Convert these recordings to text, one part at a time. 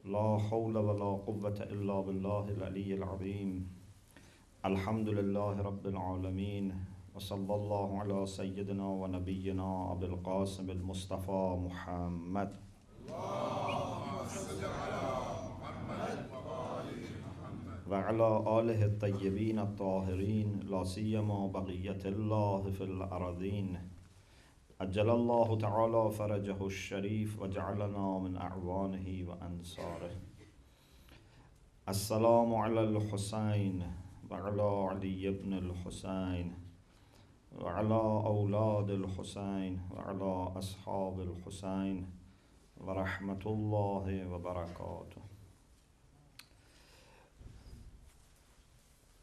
لا حول ولا قوة إلا بالله العلي العظيم. الحمد لله رب العالمين، وصلى الله على سيدنا ونبينا أبي القاسم المصطفى محمد وعلى آله الطيبين الطاهرين، لا سيما بقية الله في الأرضين. أجل الله تعالى فرجه الشريف وجعلنا من أعوانه وأنصاره. السلام على الحسين وعلى علي بن الحسين وعلى أولاد الحسين وعلى أصحاب الحسين ورحمة الله وبركاته.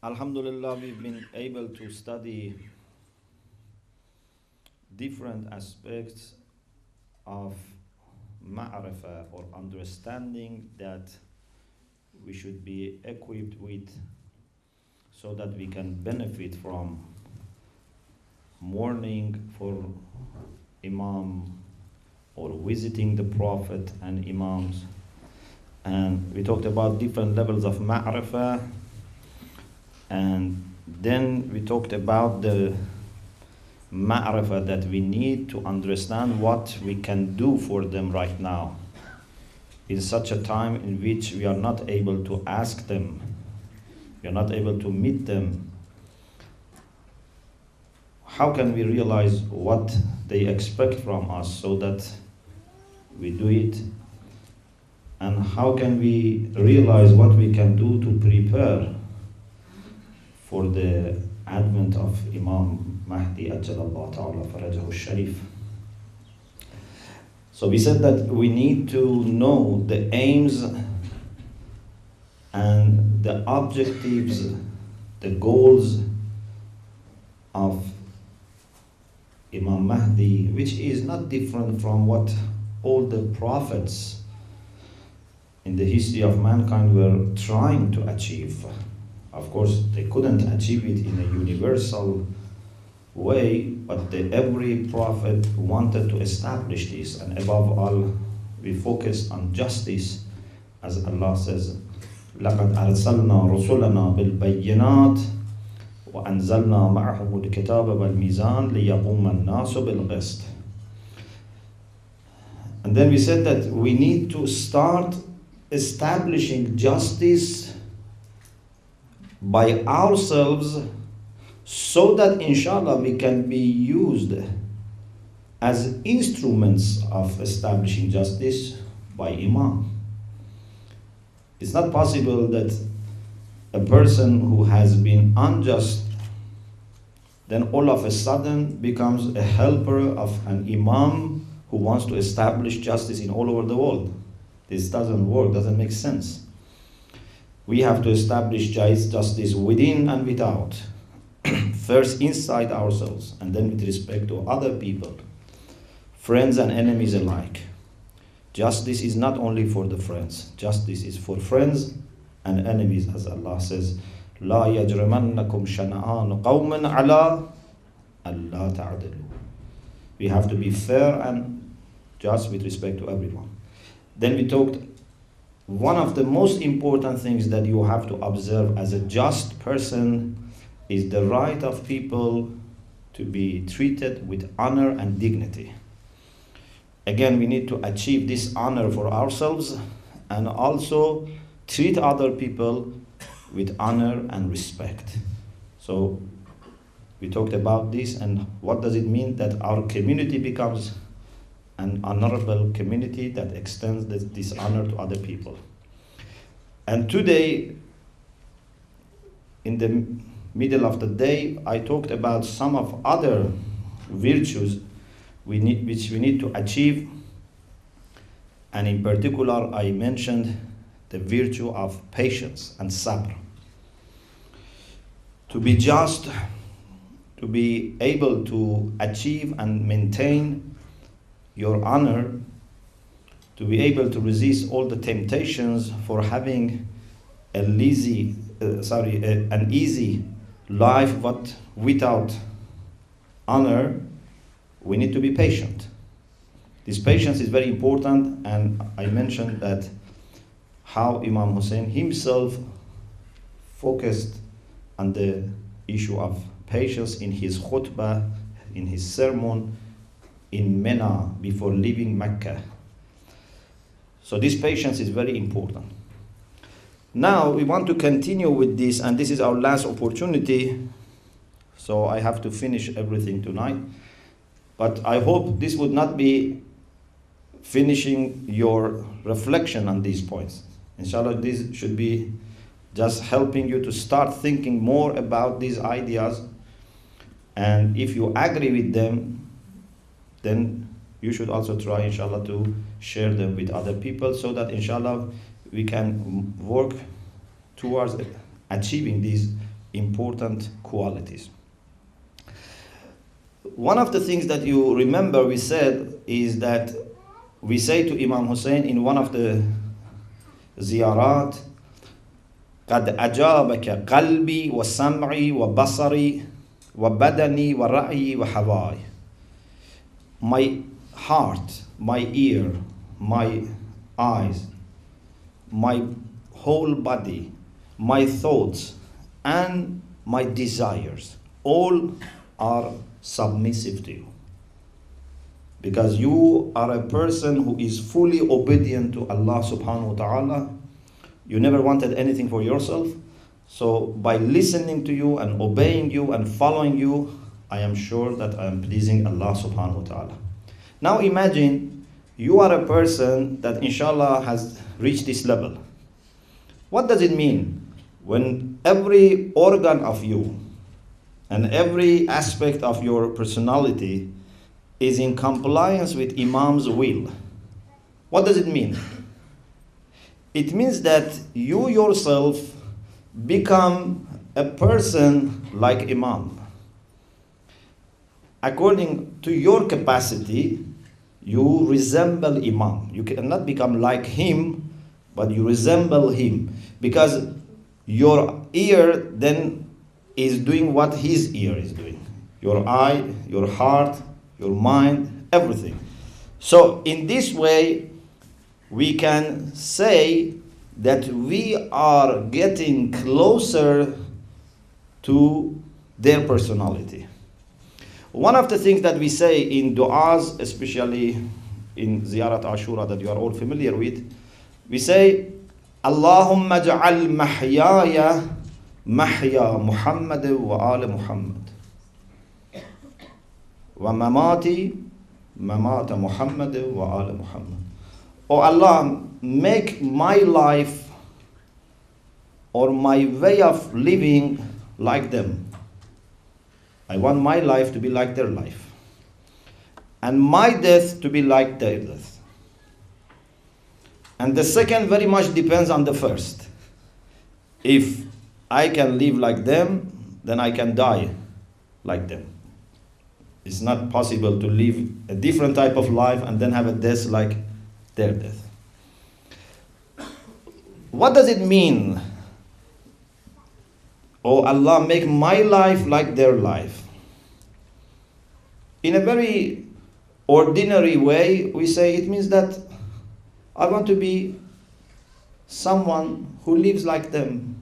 Alhamdulillah, we've been able to study different aspects of ma'rifah, or understanding, that we should be equipped with so that we can benefit from mourning for Imam or visiting the Prophet and Imams. And we talked about different levels of ma'rifah, and then we talked about the ma'rifah that we need to understand what we can do for them right now. In such a time in which we are not able to ask them, we are not able to meet them, how can we realize what they expect from us so that we do it? And how can we realize what we can do to prepare for the advent of Imam Mahdi Ajjalallahu Ta'ala Farajahu Sharif? So we said that we need to know the aims and the objectives, the goals of Imam Mahdi, which is not different from what all the prophets in the history of mankind were trying to achieve. Of course, they couldn't achieve it in a universal way, but every prophet wanted to establish this, and above all, we focus on justice, as Allah says, لَقَدْ أَرْسَلْنَا رُسُلَنَا بِالْبَيِّنَاتِ وَأَنزَلْنَا مَعَهُمُ الْكِتَابَ وَالْمِيزَانَ لِيَقُومَ النَّاسُ بِالْقِسْطِ. And then we said that we need to start establishing justice by ourselves, so that inshallah we can be used as instruments of establishing justice by Imam. It's not possible that a person who has been unjust then all of a sudden becomes a helper of an Imam who wants to establish justice in all over the world. This doesn't work, doesn't make sense. We have to establish justice within and without. First inside ourselves, and then with respect to other people, friends and enemies alike. Justice is not only for the friends, justice is for friends and enemies, as Allah says, لا يجرمنكم شنآن قوم على ألا تعدلوا. We have to be fair and just with respect to everyone. Then we talked, one of the most important things that you have to observe as a just person is the right of people to be treated with honor and dignity. Again, we need to achieve this honor for ourselves and also treat other people with honor and respect. So we talked about this, and what does it mean that our community becomes an honorable community that extends this honor to other people. And today, in the middle of the day, I talked about some of other virtues which we need to achieve, and in particular I mentioned the virtue of patience and sabr. To be just, to be able to achieve and maintain your honor, to be able to resist all the temptations for having an easy life, but without honor, we need to be patient. This patience is very important, and I mentioned that how Imam Hussein himself focused on the issue of patience in his khutbah, in his sermon in Mina before leaving Mecca. So this patience is very important. Now we want to continue with this, and this is our last opportunity. So I have to finish everything tonight. But I hope this would not be finishing your reflection on these points. Inshallah, this should be just helping you to start thinking more about these ideas. And if you agree with them, then you should also try, inshallah, to share them with other people so that, inshallah, we can work towards achieving these important qualities. One of the things that you remember we said is that we say to Imam Hussein in one of the ziyarat, قَدْ أَجَابَكَ قَلْبِي وَسَمْعِي وَبَصَرِي وَبَدَنِي وَرَأْيِي وَحَوَايِي. My heart, my ear, my eyes, my whole body, my thoughts, and my desires, all are submissive to you. Because you are a person who is fully obedient to Allah subhanahu wa ta'ala. You never wanted anything for yourself. So by listening to you and obeying you and following you, I am sure that I am pleasing Allah subhanahu wa ta'ala. Now imagine you are a person that inshallah has reached this level. What does it mean when every organ of you and every aspect of your personality is in compliance with Imam's will? What does it mean? It means that you yourself become a person like Imam. According to your capacity, you resemble Imam. You cannot become like him, but you resemble him. Because your ear then is doing what his ear is doing. Your eye, your heart, your mind, everything. So in this way, we can say that we are getting closer to their personality. One of the things that we say in du'as, especially in Ziyarat Ashura that you are all familiar with, we say, Allahumma ja'al mahyaya mahya Muhammad wa ala Muhammad wa mamati mamata Muhammad wa ala Muhammad. Oh Allah, make my life or my way of living like them. I want my life to be like their life, and my death to be like their death. And the second very much depends on the first. If I can live like them, then I can die like them. It's not possible to live a different type of life and then have a death like their death. What does it mean? Oh Allah, make my life like their life. In a very ordinary way, we say it means that I want to be someone who lives like them.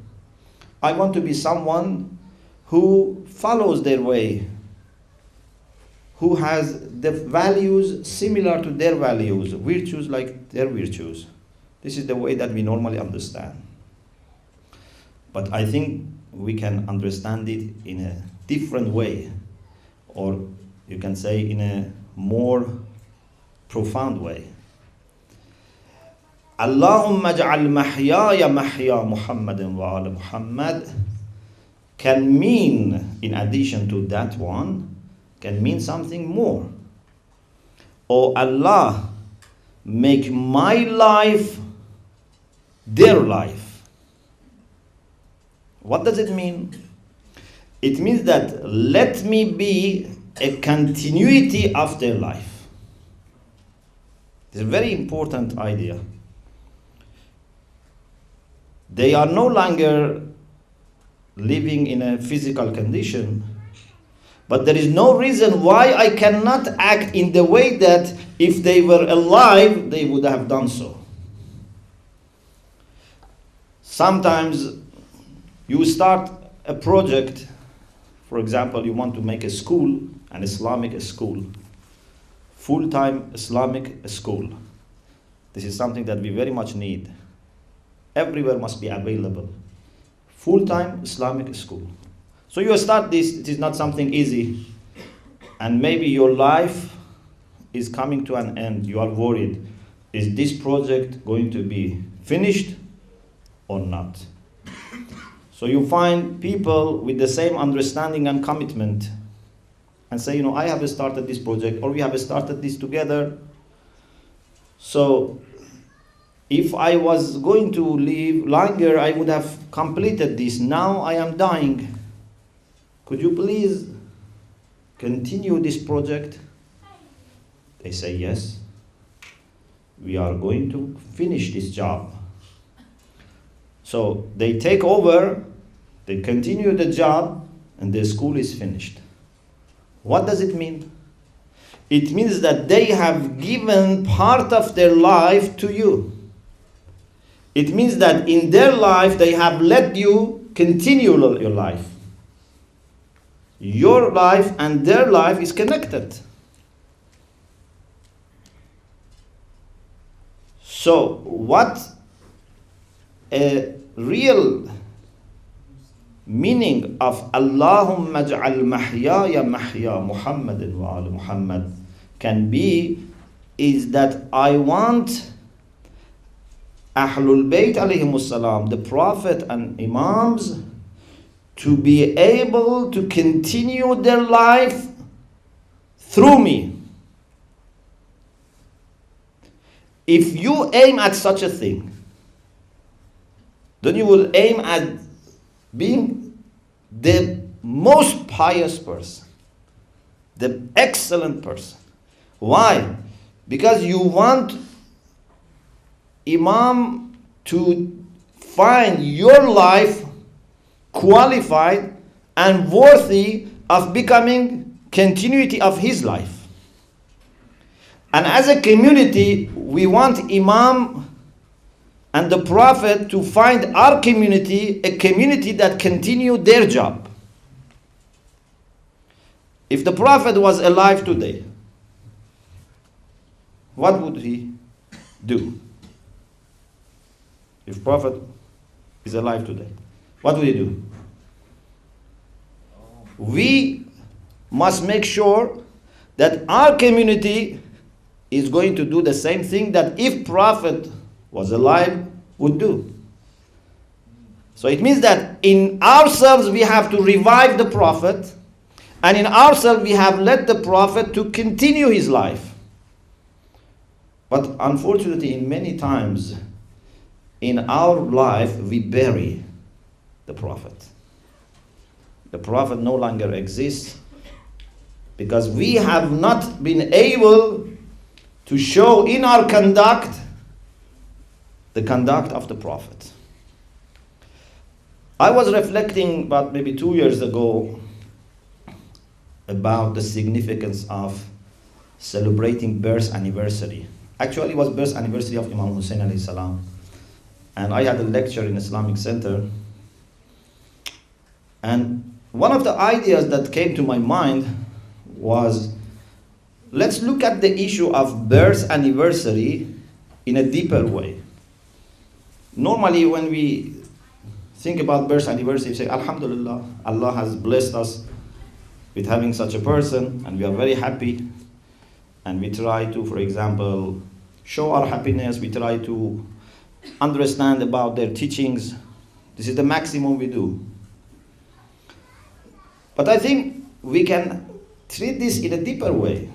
I want to be someone who follows their way, who has the values similar to their values, virtues like their virtues. This is the way that we normally understand. But I think we can understand it in a different way, or you can say in a more profound way. Allahumma ja'al mahyaya mahya Muhammadin wa ala Muhammad can mean, in addition to that one, can mean something more. Oh Allah, make my life their life. What does it mean? It means that let me be a continuity of their life. It's a very important idea. They are no longer living in a physical condition, but there is no reason why I cannot act in the way that if they were alive, they would have done so. Sometimes you start a project, for example, you want to make a school, an Islamic school, full-time Islamic school. This is something that we very much need. Everywhere must be available. Full-time Islamic school. So you start this, it is not something easy. And maybe your life is coming to an end. You are worried. Is this project going to be finished or not? So you find people with the same understanding and commitment and say, I have started this project, or we have started this together. So if I was going to live longer, I would have completed this. Now I am dying. Could you please continue this project? They say, yes. We are going to finish this job. So they take over, they continue the job, and the school is finished. What does it mean? It means that they have given part of their life to you. It means that in their life they have let you continue your life. Your life and their life is connected. So what a real meaning of Allahumma ja'al mahyaya mahya Muhammadin wa ala Muhammad can be is that I want Ahlul Bayt alayhimus salam, the Prophet and Imams, to be able to continue their life through me. If you aim at such a thing, then you will aim at being the most pious person, the excellent person. Why? Because you want Imam to find your life qualified and worthy of becoming continuity of his life. And as a community, we want Imam and the Prophet to find our community a community that continue their job. If the Prophet was alive today, what would he do? If Prophet is alive today, what would he do? We must make sure that our community is going to do the same thing that if Prophet was alive would do. So it means that in ourselves we have to revive the Prophet, and in ourselves we have let the Prophet to continue his life. But unfortunately, in many times in our life we bury the Prophet. The Prophet no longer exists because we have not been able to show in our conduct the conduct of the Prophet. I was reflecting about maybe 2 years ago about the significance of celebrating birth anniversary. Actually, it was birth anniversary of Imam Hussein alayhi salam. And I had a lecture in Islamic Center. And one of the ideas that came to my mind was, let's look at the issue of birth anniversary in a deeper way. Normally when we think about birth anniversary, we say, Alhamdulillah, Allah has blessed us with having such a person, and we are very happy. And we try to, for example, show our happiness. We try to understand about their teachings. This is the maximum we do. But I think we can treat this in a deeper way.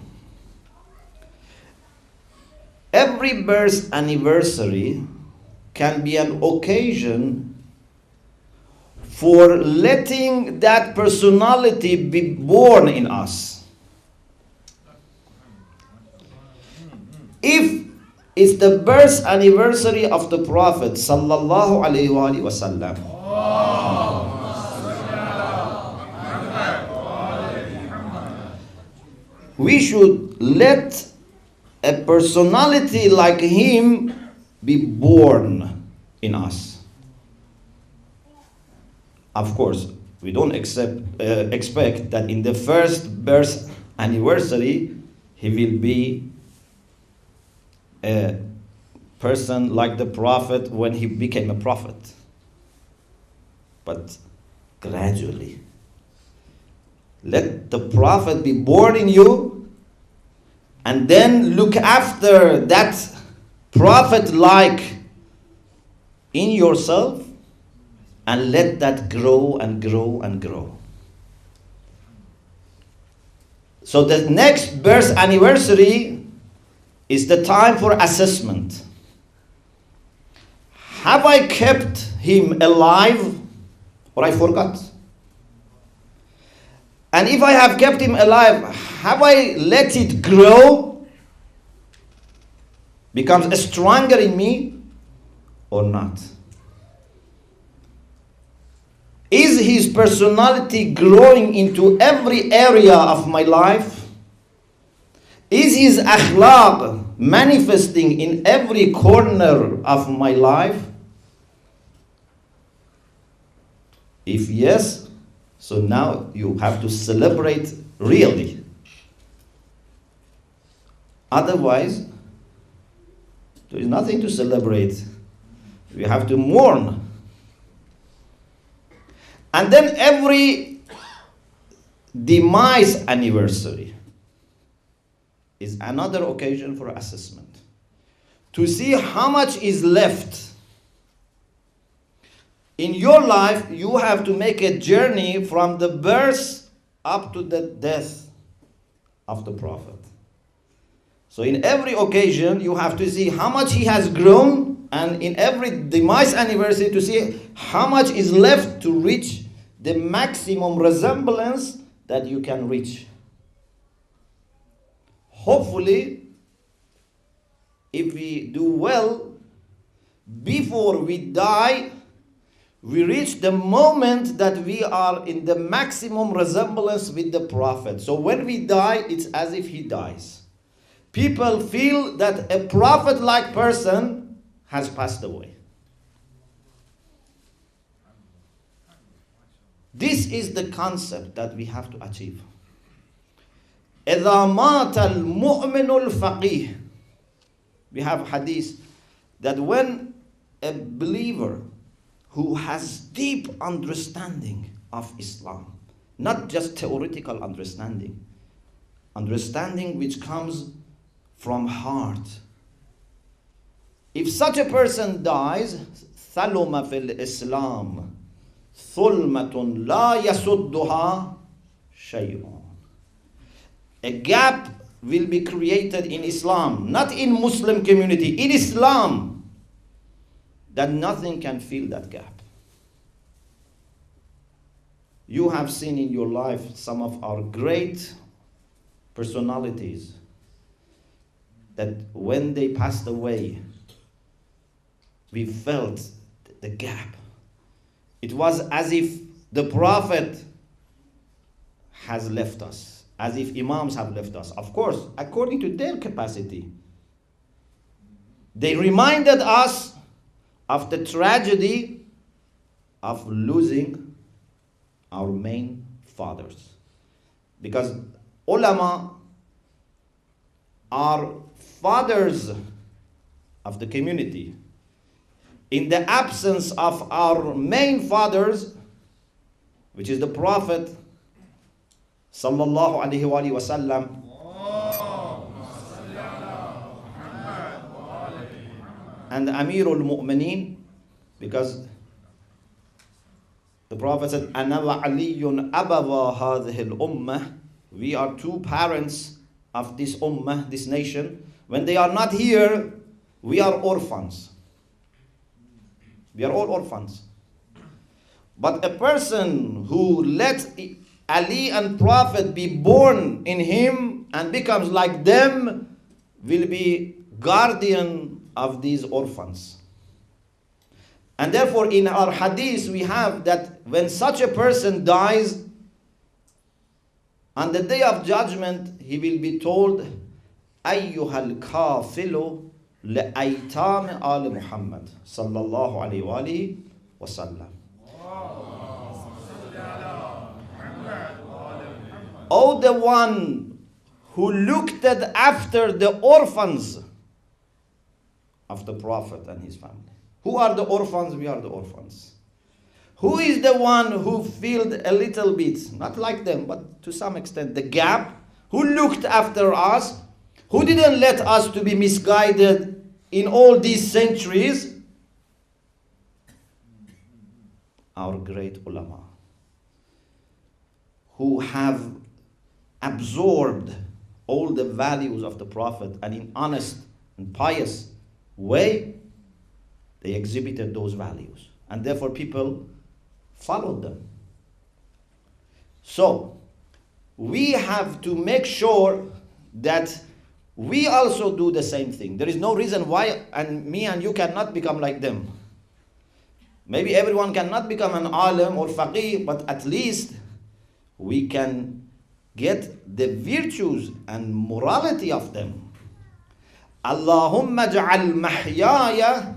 Every birth anniversary can be an occasion for letting that personality be born in us. If it's the birth anniversary of the Prophet sallallahu alaihi wasallam, we should let a personality like him be born in us. Of course, we don't expect that in the first birth anniversary he will be a person like the prophet when he became a prophet. But gradually, let the prophet be born in you, and then look after that prophet-like in yourself, and let that grow and grow and grow. So the next birth anniversary is the time for assessment. Have I kept him alive, or I forgot? And if I have kept him alive, have I let it grow, becomes stronger in me, or not? Is his personality growing into every area of my life? Is his akhlaq manifesting in every corner of my life? If yes, so now you have to celebrate really. Otherwise, there is nothing to celebrate. We have to mourn. And then every demise anniversary is another occasion for assessment. To see how much is left. In your life, you have to make a journey from the birth up to the death of the Prophet. So in every occasion, you have to see how much he has grown, and in every demise anniversary to see how much is left to reach the maximum resemblance that you can reach. Hopefully, if we do well, before we die, we reach the moment that we are in the maximum resemblance with the Prophet. So when we die, it's as if he dies. People feel that a prophet-like person has passed away. This is the concept that we have to achieve. إِذَا مَاتَ الْمُؤْمِنُ الْفَقِيهُ. We have hadith that when a believer who has deep understanding of Islam, not just theoretical understanding which comes from heart. If such a person dies, ثَلُمَ فِي الْإِسْلَامِ ثُلْمَةٌ لَا يَسُدُّهَا شَيْءٌ. A gap will be created in Islam, not in Muslim community, in Islam, that nothing can fill that gap. You have seen in your life some of our great personalities that when they passed away, we felt the gap. It was as if the Prophet has left us, as if Imams have left us. Of course, according to their capacity. They reminded us of the tragedy of losing our main fathers. Because ulama are fathers of the community. In the absence of our main fathers, which is the Prophet sallallahu alaihi wasallam, and Amirul Mu'mineen, because the Prophet said, "Ana wa Aliyun abawa hadhihi al-ummah." We are two parents of this ummah, this nation. When they are not here, we are orphans. We are all orphans. But a person who lets Ali and Prophet be born in him and becomes like them will be guardian of these orphans. And therefore in our hadith we have that when such a person dies, on the day of judgment he will be told, أَيُّهَا الْكَافِلُ لأيتام آل محمد صلى الله عليه وآله وسلم. O the one who looked after the orphans of the Prophet and his family. Who are the orphans? We are the orphans. Who is the one who filled a little bit, not like them, but to some extent, the gap? Who looked after us? Who didn't let us to be misguided in all these centuries? Our great ulama, who have absorbed all the values of the Prophet and in honest and pious way, they exhibited those values. And therefore people followed them. So, we have to make sure that we also do the same thing. There is no reason why me and you cannot become like them. Maybe everyone cannot become an alim or faqih, but at least we can get the virtues and morality of them. Allahumma ja'al mahyaya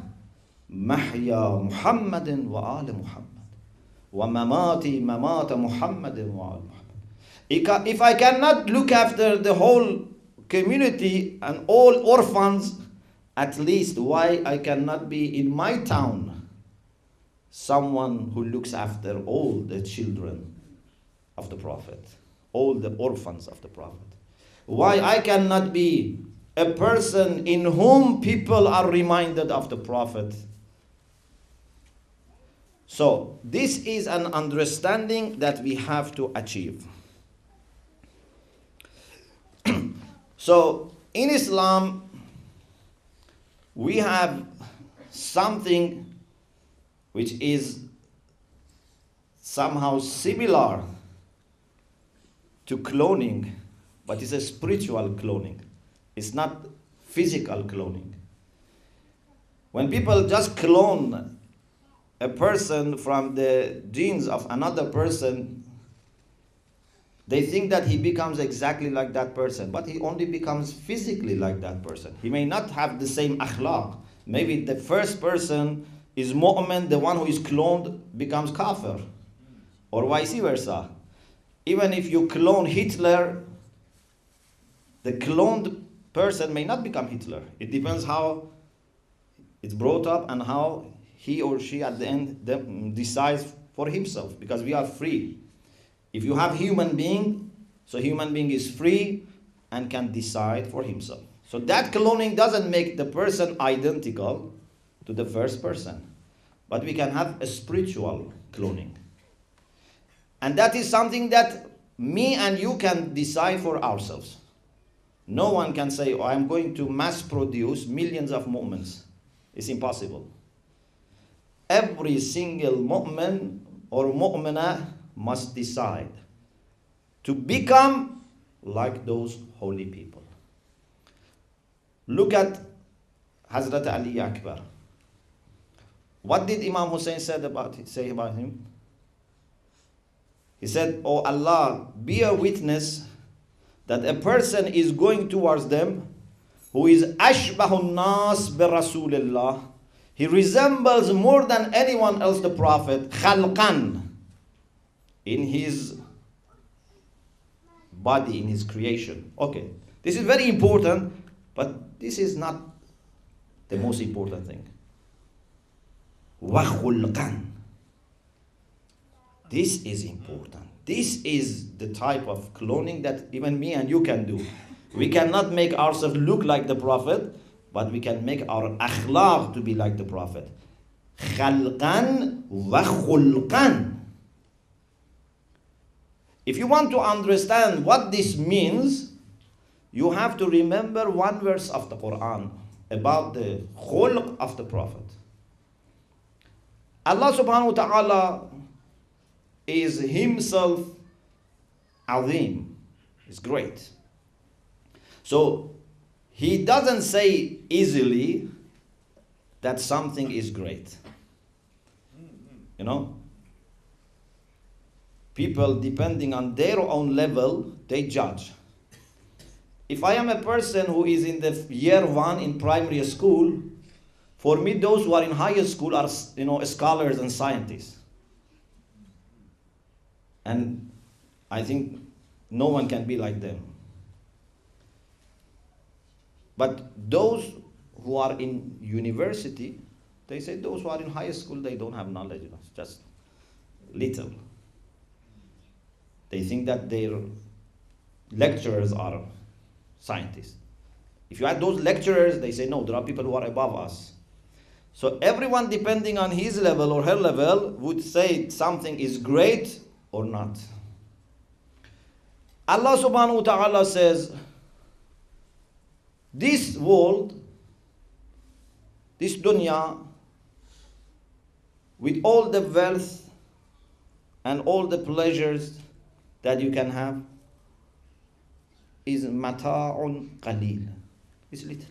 mahya Muhammadin wa ali Muhammad wa mamati mamata Muhammadin wa ali Muhammad. If I cannot look after the whole community and all orphans, at least why I cannot be in my town someone who looks after all the children of the Prophet, all the orphans of the Prophet? Why I cannot be a person in whom people are reminded of the Prophet? So this is an understanding that we have to achieve. So in Islam, we have something which is somehow similar to cloning, but it's a spiritual cloning. It's not physical cloning. When people just clone a person from the genes of another person, they think that he becomes exactly like that person, but he only becomes physically like that person. He may not have the same akhlaq. Maybe the first person is mu'min, the one who is cloned becomes kafir, or vice versa. Even if you clone Hitler, the cloned person may not become Hitler. It depends how it's brought up and how he or she at the end decides for himself, because we are free. If you have human being, so human being is free and can decide for himself. So that cloning doesn't make the person identical to the first person, but we can have a spiritual cloning. And that is something that me and you can decide for ourselves. No one can say, oh, I'm going to mass produce millions of mu'mins. It's impossible. Every single mu'min or mu'minah must decide to become like those holy people. Look at Hazrat Ali Akbar. What did Imam Hussein say about him? He said, oh Allah, be a witness that a person is going towards them who is ashbahun nas bi Rasulillah. He resembles more than anyone else the Prophet, khalqan, in his body, in his creation. Okay, this is very important, but this is not the most important thing. Wa khulqan. This is important. This is the type of cloning that even me and you can do. We cannot make ourselves look like the Prophet, but we can make our akhlaq to be like the Prophet. Khalqan wa khulqan. If you want to understand what this means, you have to remember one verse of the Quran about the khulq of the Prophet. Allah subhanahu wa ta'ala is himself azim, is great. So he doesn't say easily that something is great. You know? People, depending on their own level, they judge. If I am a person who is in the year 1 in primary school, for me those who are in higher school are, scholars and scientists. And I think no one can be like them. But those who are in university, they say those who are in high school, they don't have knowledge, it's just little. They think that their lecturers are scientists. If you add those lecturers, they say no, there are people who are above us. So everyone, depending on his level or her level, would say something is great or not. Allah subhanahu wa ta'ala says, this world, this dunya, with all the wealth and all the pleasures that you can have, is mata'un qalil. It's little.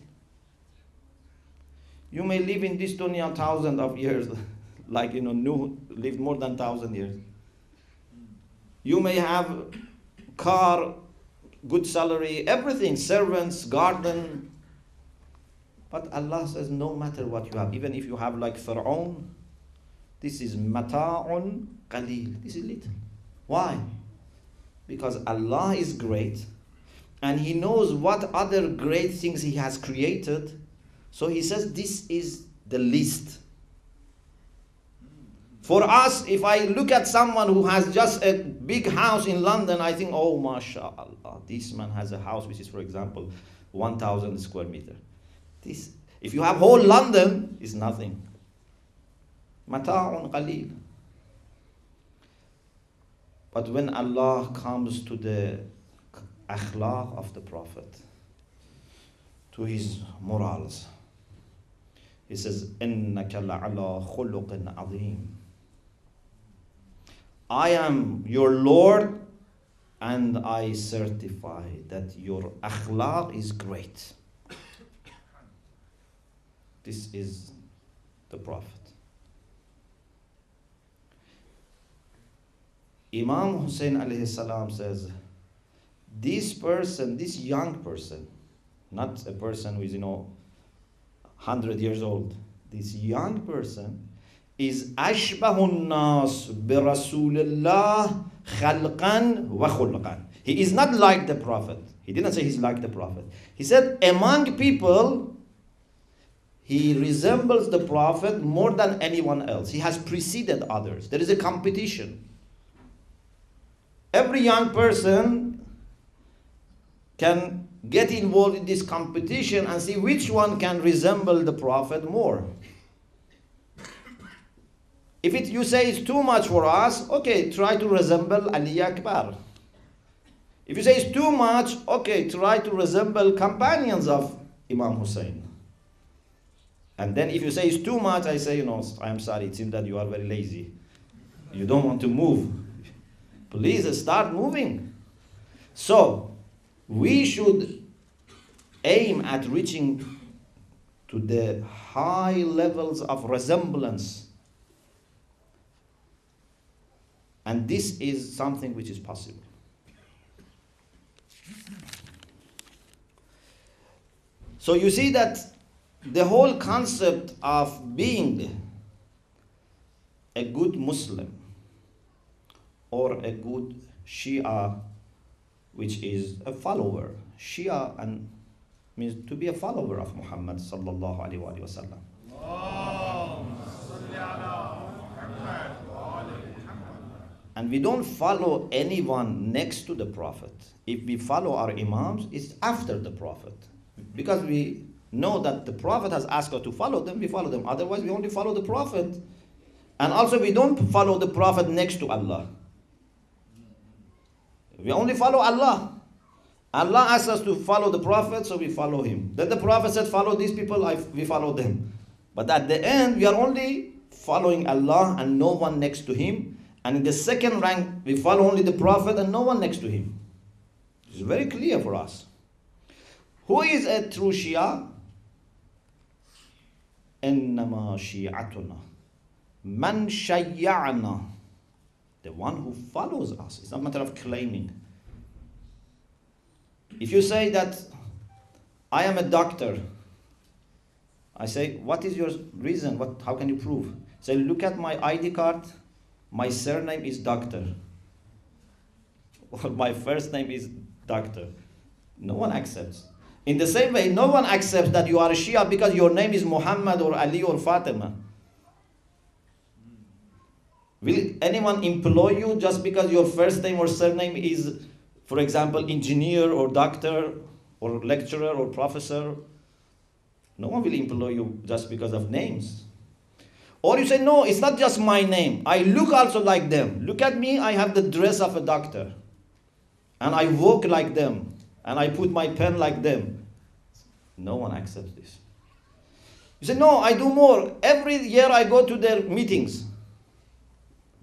You may live in this dunya thousands of years, like Nuh lived more than 1,000 years. You may have car, good salary, everything, servants, garden. But Allah says, no matter what you have, even if you have like Pharaoh, this is mata'un qalil. This is little. Why? Because Allah is great, and He knows what other great things He has created. So He says, this is the least. For us, if I look at someone who has just a big house in London, I think, oh, mashallah, this man has a house which is, for example, 1,000 square meter. This, if you have whole London, is nothing. Mata'un qalil. But when Allah comes to the akhlaq of the Prophet, to his morals, He says, إِنَّكَ لَعَلَى خُلُقٍ عَظِيمٍ. I am your Lord, and I certify that your akhlaq is great. This is the Prophet. Imam Hussein alayhi salam says, this person, this young person, not a person who is 100 years old, this young person is ashbahun nas bi Rasulillah khalqan wa khulqan. He is not like the Prophet. He didn't say he's like the Prophet. He said among people, he resembles the Prophet more than anyone else. He has preceded others. There is a competition. Every young person can get involved in this competition and see which one can resemble the Prophet more. If you say it's too much for us, okay, try to resemble Ali Akbar. If you say it's too much, okay, try to resemble companions of Imam Hussein. And then if you say it's too much, I say, I'm sorry, it seems that you are very lazy. You don't want to move. Please start moving. So, we should aim at reaching to the high levels of resemblance. And this is something which is possible. So you see that the whole concept of being a good Muslim or a good Shia, which is a follower. Shia and means to be a follower of Muhammad sallallahu alaihi wasallam. And we don't follow anyone next to the Prophet. If we follow our Imams, it's after the Prophet. Because we know that the Prophet has asked us to follow them, we follow them. Otherwise, we only follow the Prophet. And also, we don't follow the Prophet next to Allah. We only follow Allah. Allah asks us to follow the Prophet, so we follow him. Then the Prophet said, follow these people, we follow them. But at the end, we are only following Allah and no one next to him. And in the second rank, we follow only the Prophet and no one next to him. It's very clear for us. Who is a true Shia? إِنَّمَا شِيعَتُنَا مَنْ شَيَّعْنَا. The one who follows us. It's not a matter of claiming. If you say that I am a doctor, I say, what is your reason? How can you prove? Say, look at my ID card. My surname is doctor. or my first name is doctor. No one accepts. In the same way, no one accepts that you are a Shia because your name is Muhammad or Ali or Fatima. Will anyone employ you just because your first name or surname is, for example, engineer or doctor or lecturer or professor? No one will employ you just because of names. Or you say, no, it's not just my name. I look also like them. Look at me, I have the dress of a doctor. And I walk like them. And I put my pen like them. No one accepts this. You say, no, I do more. Every year I go to their meetings.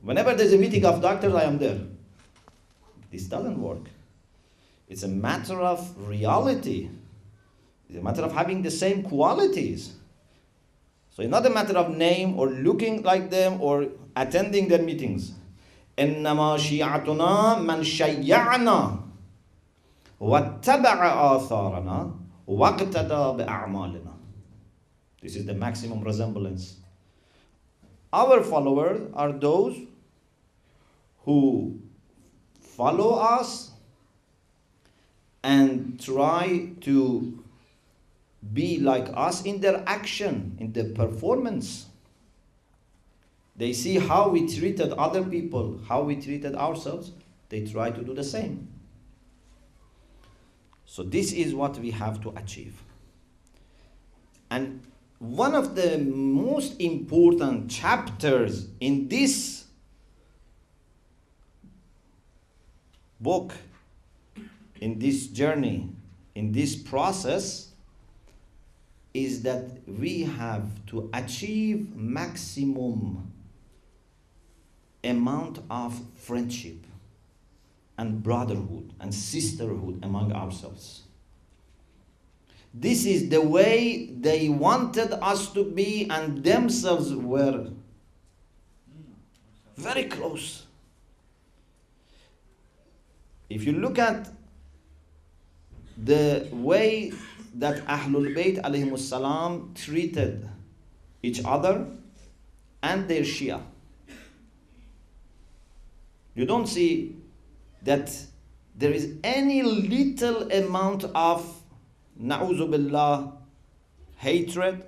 Whenever there's a meeting of doctors, I am there. This doesn't work. It's a matter of reality. It's a matter of having the same qualities. So it's not a matter of name or looking like them or attending their meetings. إنما شيعتنا من شيعنا واتبع آثارنا واقتدى بأعمالنا. This is the maximum resemblance. Our followers are those who follow us and try to be like us in their action, in their performance. They see how we treated other people, how we treated ourselves. They try to do the same. So this is what we have to achieve. And one of the most important chapters in this book, in this journey, in this process, is that we have to achieve maximum amount of friendship and brotherhood and sisterhood among ourselves. This is the way they wanted us to be, and themselves were very close. If you look at the way that Ahlul Bayt alayhimus salam treated each other and their Shia, you don't see that there is any little amount of na'uzu billah hatred,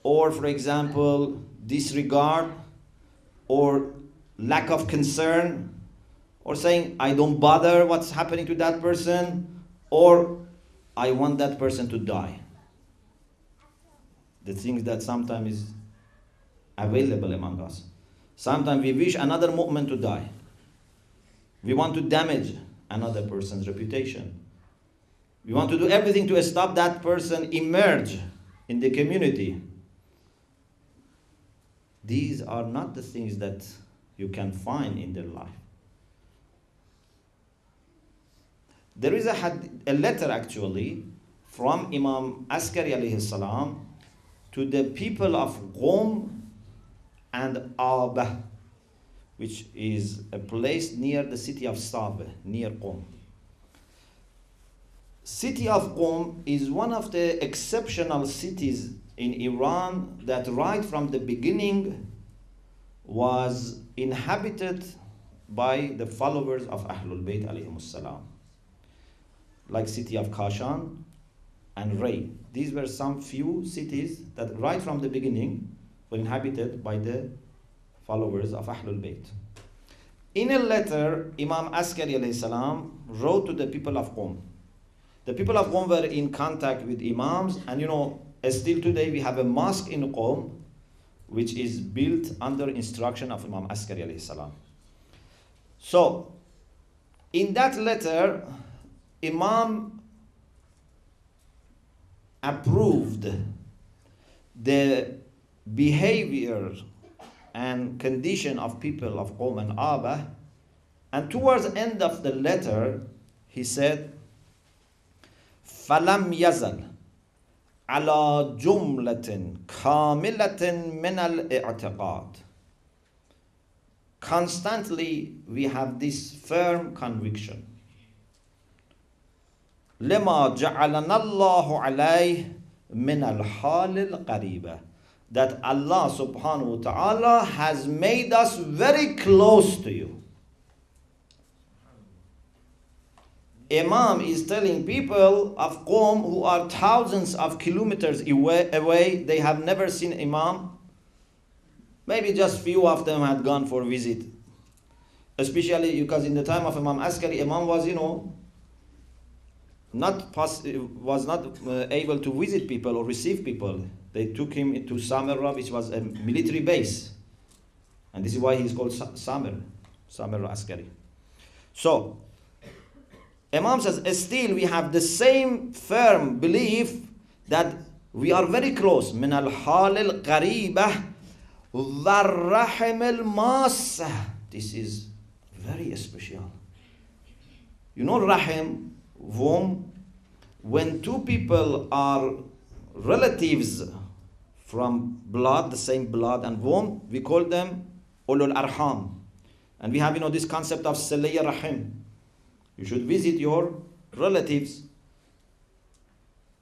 or for example disregard, or lack of concern, or saying I don't bother what's happening to that person, or I want that person to die. The things that sometimes is available among us. Sometimes we wish another mu'min to die. We want to damage another person's reputation. We want to do everything to stop that person emerge in the community. These are not the things that you can find in their life. There is a letter actually from Imam Askari alayhi salam to the people of Qom and Abah, which is a place near the city of Saba, near Qom. City of Qom is one of the exceptional cities in Iran that right from the beginning was inhabited by the followers of Ahlul Bayt alayhimus salam. Like city of Kashan and Ray. These were some few cities that right from the beginning were inhabited by the followers of Ahlul Bayt. In a letter, Imam Askari alayhi salam wrote to the people of Qom. The people of Qom were in contact with Imams, and still today we have a mosque in Qom which is built under instruction of Imam Askari alayhi salam. So, in that letter, Imam approved the behavior and condition of people of Qom and Abah, and towards the end of the letter, he said, فَلَمْ يَزَلْ عَلَى جُمْلَةٍ كَامِلَةٍ مِنَ الْإِعْتِقَادِ. Constantly we have this firm conviction. لما جعلنا الله عليه من الحال القريبة, that Allah subhanahu wa ta'ala has made us very close to you. Imam is telling people of Qom who are thousands of kilometers away, they have never seen Imam. Maybe just few of them had gone for a visit. Especially because in the time of Imam Askari, Imam was, was not able to visit people or receive people. They took him into Samarra, which was a military base. And this is why he's called Samarra Askari. So, Imam says, still we have the same firm belief that we are very close. من الحال القريبة والرحم الماسة. This is very special. You know rahim, womb, when two people are relatives from blood, the same blood and womb, we call them ulul arham. And we have, this concept of salaya rahim. You should visit your relatives,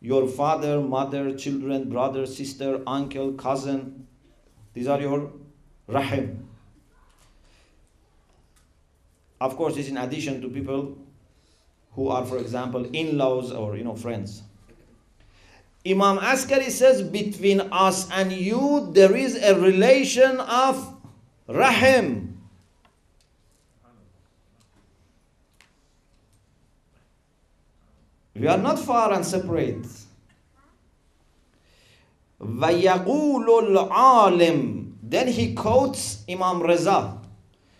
your father, mother, children, brother, sister, uncle, cousin. These are your rahim. Of course, it's in addition to people who are, for example, in-laws or, friends. Imam Askari says, between us and you, there is a relation of rahim. We are not far and separate. وَيَقُولُ الْعَالِمُ. Then he quotes Imam Reza.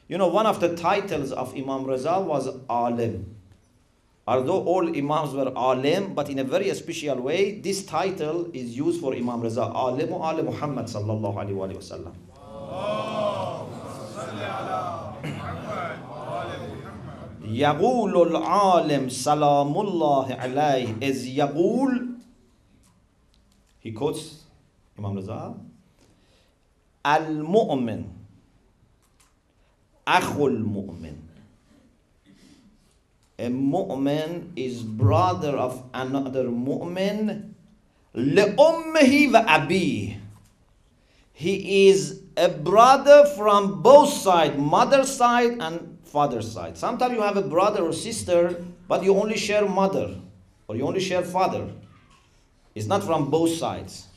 One of the titles of Imam Reza was Alim. Although all Imams were Alim, but in a very special way, this title is used for Imam Reza. Alimu Ali Muhammad sallallahu alayhi wa sallam. يقول العالم سلام الله عليه إذ يقول. He quotes Imam Reza. المؤمن أخو المؤمن. A mu'min is brother of another mu'min. لأمه وأبيه. He is a brother from both sides, mother side and father side. Sometimes you have a brother or sister, but you only share mother or you only share father. It's not from both sides.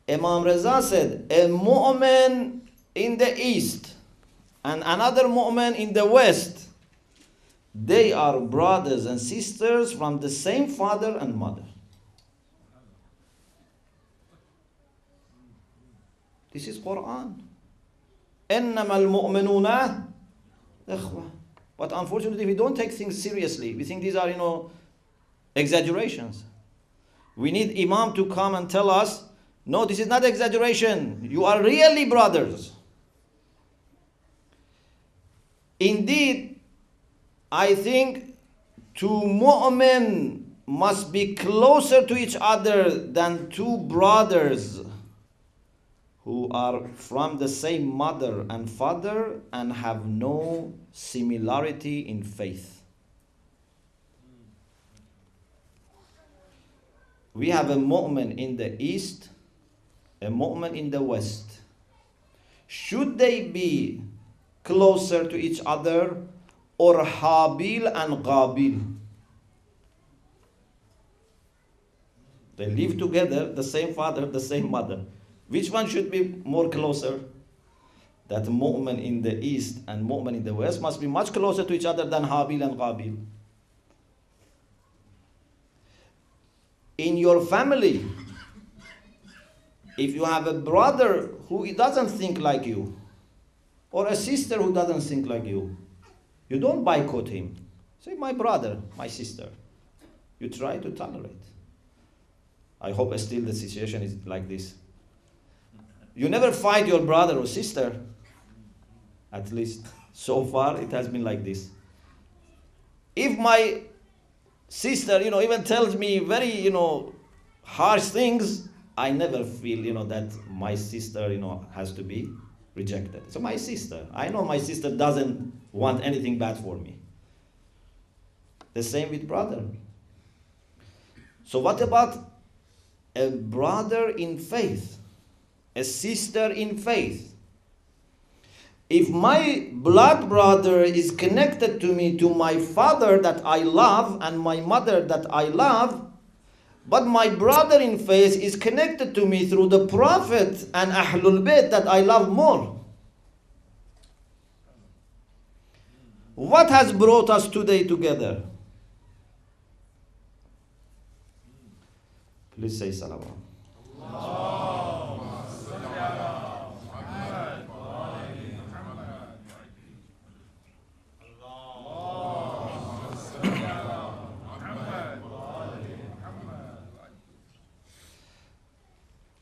Imam Reza said, a mu'min in the east and another mu'min in the west, they are brothers and sisters from the same father and mother. This is Quran. إنما المؤمنون إخوة. But unfortunately, we don't take things seriously. We think these are, exaggerations. We need Imam to come and tell us, no, this is not exaggeration. You are really brothers. Indeed, I think two mu'min must be closer to each other than two brothers who are from the same mother and father and have no similarity in faith. We have a mu'min in the east, a mu'min in the west. Should they be closer to each other or Habil and Qabil? They live together, the same father, the same mother. Which one should be more closer? That mu'min in the east and mu'min in the west must be much closer to each other than Habil and Qabil. In your family, if you have a brother who doesn't think like you, or a sister who doesn't think like you don't boycott him. Say, my brother, my sister. You try to tolerate. I hope still the situation is like this. You never fight your brother or sister. At least so far it has been like this. If my sister, even tells me very, harsh things, I never feel, that my sister, has to be rejected. So my sister, I know my sister doesn't want anything bad for me. The same with brother. So what about a brother in faith? A sister in faith? If my blood brother is connected to me, to my father that I love and my mother that I love, but my brother in faith is connected to me through the Prophet and Ahlul Bayt that I love more. What has brought us today together? Please say salawat.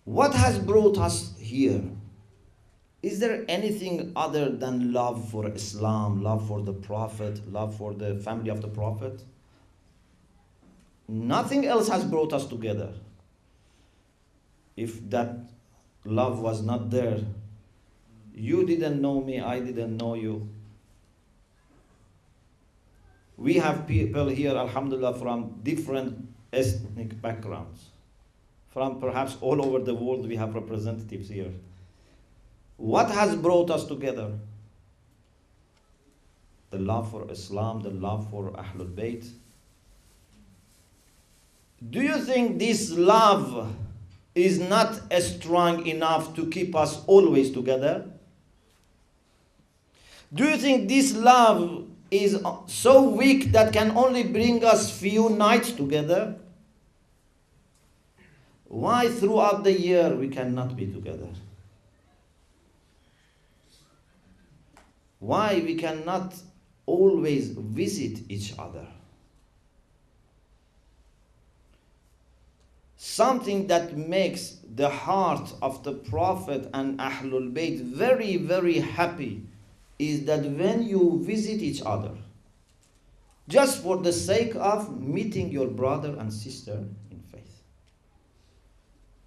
What has brought us here? Is there anything other than love for Islam, love for the Prophet, love for the family of the Prophet? Nothing else has brought us together. If that love was not there, you didn't know me, I didn't know you. We have people here, alhamdulillah, from different ethnic backgrounds. From perhaps all over the world, we have representatives here. What has brought us together? The love for Islam, the love for Ahlul Bayt. Do you think this love is not strong enough to keep us always together? Do you think this love is so weak that can only bring us few nights together? Why throughout the year we cannot be together? Why we cannot always visit each other? Something that makes the heart of the Prophet and Ahlul Bayt very, very happy is that when you visit each other, just for the sake of meeting your brother and sister in faith.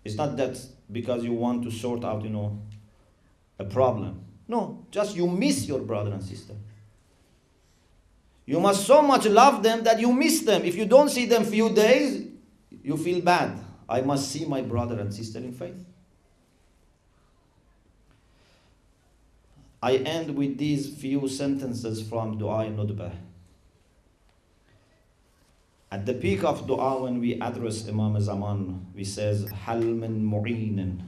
It's not that because you want to sort out, a problem. No, just you miss your brother and sister. You must so much love them that you miss them. If you don't see them few days, you feel bad. I must see my brother and sister in faith. I end with these few sentences from Dua Nudbah. At the peak of dua, when we address Imam Zaman, we says, هَلْ مِن مُعِينٍ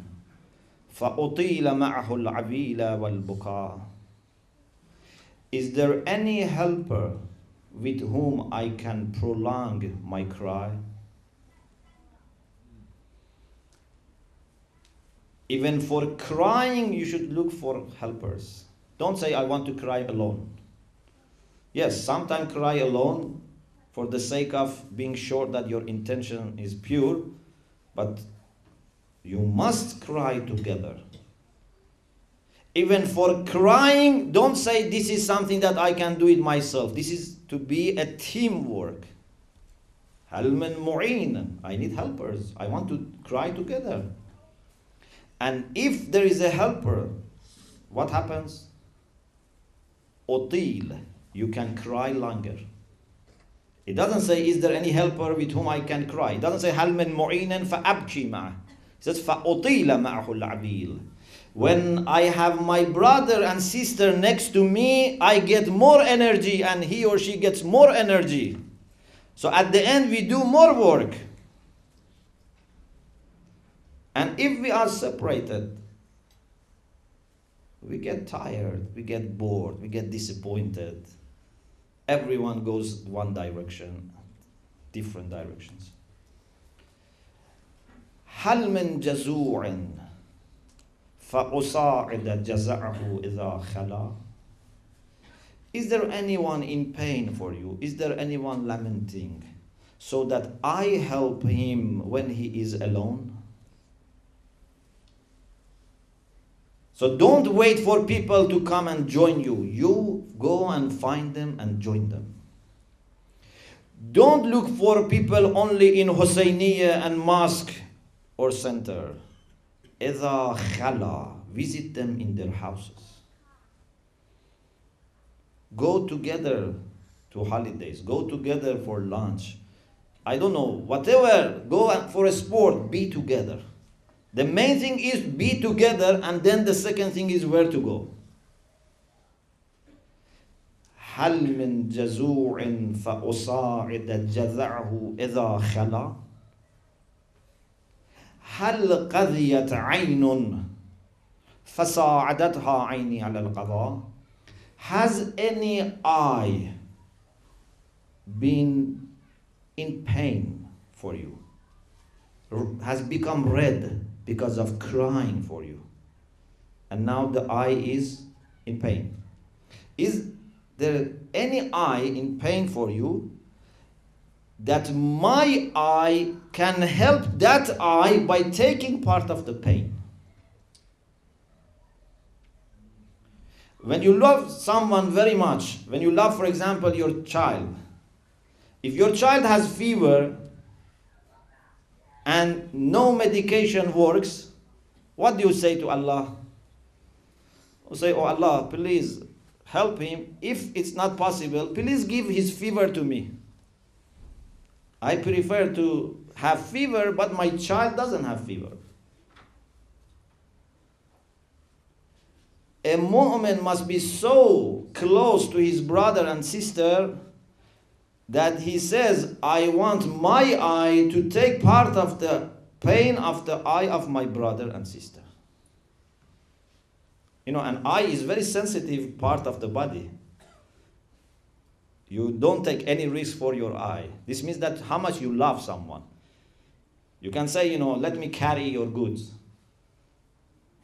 فَأُطِيلَ مَعَهُ الْعَبِيلَ وَالْبُكَاء. Is there any helper with whom I can prolong my cry? Even for crying, you should look for helpers. Don't say, I want to cry alone. Yes, sometimes cry alone for the sake of being sure that your intention is pure, but you must cry together. Even for crying, don't say this is something that I can do it myself. This is to be a teamwork. هَلْ مِن مُعِينٍ. I need helpers. I want to cry together. And if there is a helper, what happens? Util, you can cry longer. It doesn't say, is there any helper with whom I can cry? It doesn't say, هَلْ مِن مُعِينٍ فَأَبْكِي مَعَهُ. It says, فَأُطِيلَ مَعَهُ الْعَبِيلِ. When I have my brother and sister next to me, I get more energy and he or she gets more energy. So at the end, we do more work. And if we are separated, we get tired, we get bored, we get disappointed. Everyone goes one direction, different directions. هل من جزوع فأصاعد جزعه إذا خلا. Is there anyone in pain for you? Is there anyone lamenting so that I help him when he is alone? So don't wait for people to come and join you. You go and find them and join them. Don't look for people only in Husseiniya and mosque or center. إذا خلا, visit them in their houses. Go together to holidays. Go together for lunch. I don't know, whatever. Go for a sport. Be together. The main thing is be together, and then the second thing is where to go. هل من جزوع فأصاعد جذعه إذا خلا هل قضيت عين فساعدتها عيني على القضاء. Has any eye been in pain for you? Has become red because of crying for you? And now the eye is in pain. Is there any eye in pain for you that my eye can help that eye by taking part of the pain? When you love someone very much, when you love, for example, your child, if your child has fever and no medication works, what do you say to Allah? You say, oh Allah, please help him. If it's not possible, please give his fever to me. I prefer to have fever, but my child doesn't have fever. A mu'min must be so close to his brother and sister that he says, I want my eye to take part of the pain of the eye of my brother and sister. You know, an eye is very sensitive part of the body. You don't take any risk for your eye. This means that how much you love someone. You can say, you know, let me carry your goods.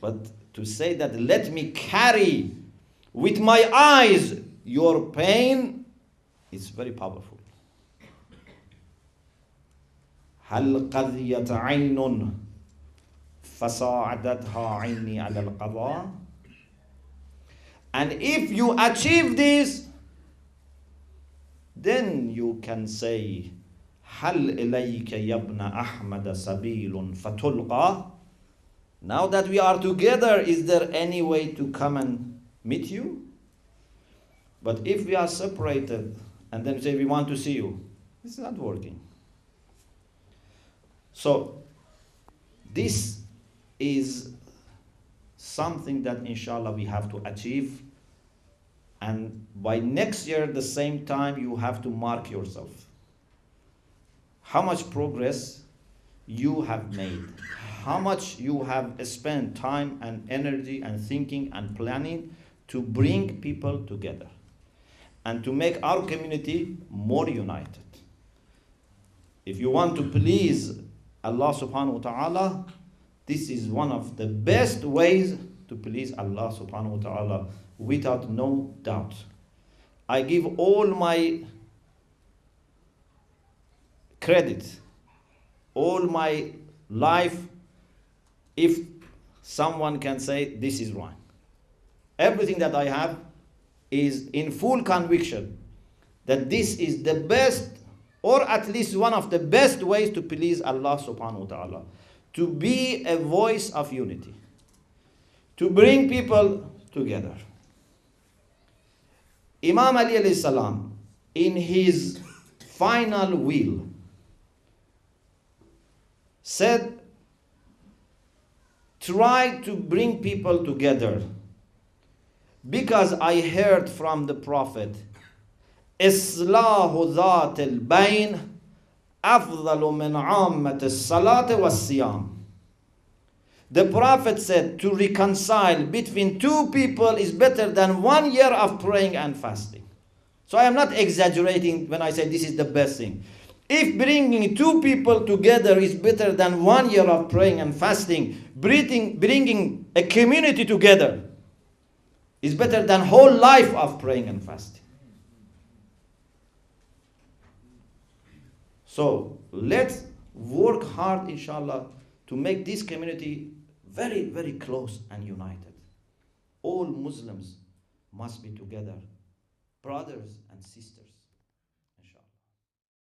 But to say that let me carry with my eyes your pain is very powerful. هل قضيت عين فساعدتها عيني على القضاء. And if you achieve this, then you can say هل إليك يا ابن أحمد سبيل فتلقى. Now that we are together, is there any way to come and meet you? But if we are separated and then say we want to see you, it's not working. So this is something that inshallah we have to achieve, and by next year the same time you have to mark yourself how much progress you have made, how much you have spent time and energy and thinking and planning to bring people together and to make our community more united. If you want to please Allah subhanahu wa ta'ala, this is one of the best ways to please Allah subhanahu wa ta'ala, without no doubt. I give all my credit, all my life, if someone can say this is wrong. Everything that I have is in full conviction that this is the best, or at least one of the best ways to please Allah subhanahu wa ta'ala, to be a voice of unity, to bring people together. Imam Ali alayhi salam, in his final will, said, try to bring people together, because I heard from the Prophet, إصلاح ذات البين أفضل من عامة الصلاة والصيام. The Prophet said to reconcile between two people is better than 1 year of praying and fasting. So I am not exaggerating when I say this is the best thing. If bringing two people together is better than 1 year of praying and fasting, bringing a community together is better than whole life of praying and fasting. So let's work hard, inshallah, to make this community very, very close and united. All Muslims must be together, brothers and sisters.